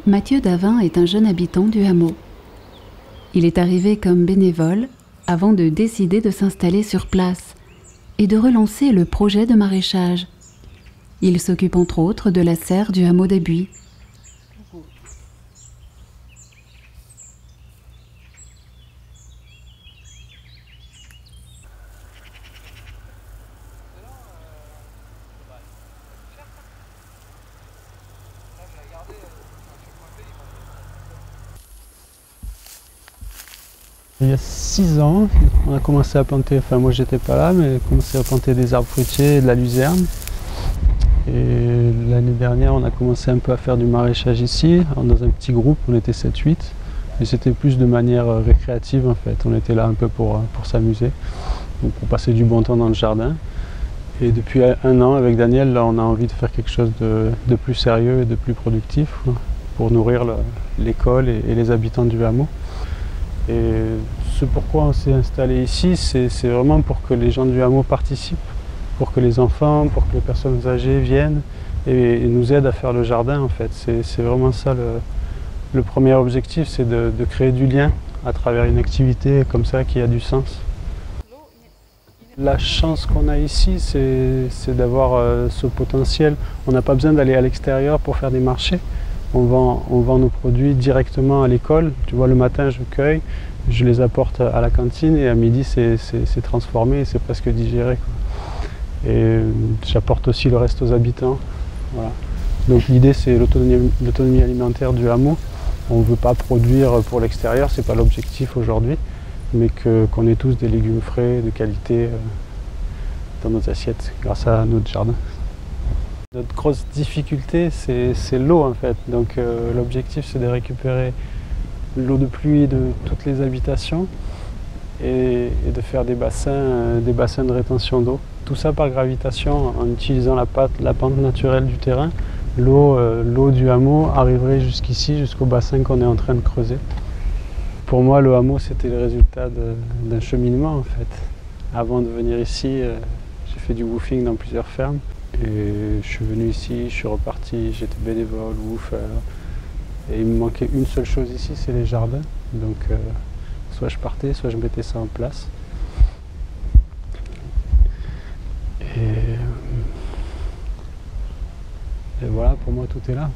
Mathieu Davin est un jeune habitant du hameau. Il est arrivé comme bénévole avant de décider de s'installer sur place et de relancer le projet de maraîchage. Il s'occupe entre autres de la serre du hameau des Buis. Il y a 6 ans, on a commencé à planter, enfin moi j'étais pas là, mais on a commencé à planter des arbres fruitiers et de la luzerne. Et l'année dernière, on a commencé un peu à faire du maraîchage ici, dans un petit groupe, on était 7-8. Mais c'était plus de manière récréative en fait, on était là un peu pour s'amuser, donc pour passer du bon temps dans le jardin. Et depuis 1 an, avec Daniel, là, on a envie de faire quelque chose de plus sérieux et de plus productif, quoi, pour nourrir l'école et les habitants du hameau. Et ce pourquoi on s'est installé ici, c'est vraiment pour que les gens du hameau participent, pour que les enfants, pour que les personnes âgées viennent et nous aident à faire le jardin en fait. C'est vraiment ça le premier objectif, c'est de créer du lien à travers une activité comme ça qui a du sens. La chance qu'on a ici, c'est d'avoir ce potentiel. On n'a pas besoin d'aller à l'extérieur pour faire des marchés. On vend nos produits directement à l'école. Tu vois, le matin, je cueille, je les apporte à la cantine et à midi, c'est transformé et c'est presque digéré, quoi. Et j'apporte aussi le reste aux habitants. Voilà. Donc l'idée, c'est l'autonomie alimentaire du hameau. On ne veut pas produire pour l'extérieur, ce n'est pas l'objectif aujourd'hui, mais qu'on ait tous des légumes frais, de qualité dans nos assiettes, grâce à notre jardin. Notre grosse difficulté, c'est l'eau en fait. Donc l'objectif, c'est de récupérer l'eau de pluie de toutes les habitations et de faire des bassins de rétention d'eau. Tout ça par gravitation, en utilisant la pente naturelle du terrain. L'eau du hameau arriverait jusqu'ici, jusqu'au bassin qu'on est en train de creuser. Pour moi, le hameau, c'était le résultat d'un cheminement en fait. Avant de venir ici, j'ai fait du woofing dans plusieurs fermes. Et je suis venu ici, je suis reparti, j'étais bénévole, woofer. Et il me manquait une seule chose ici, c'est les jardins. Donc soit je partais, soit je mettais ça en place. Et voilà, pour moi tout est là.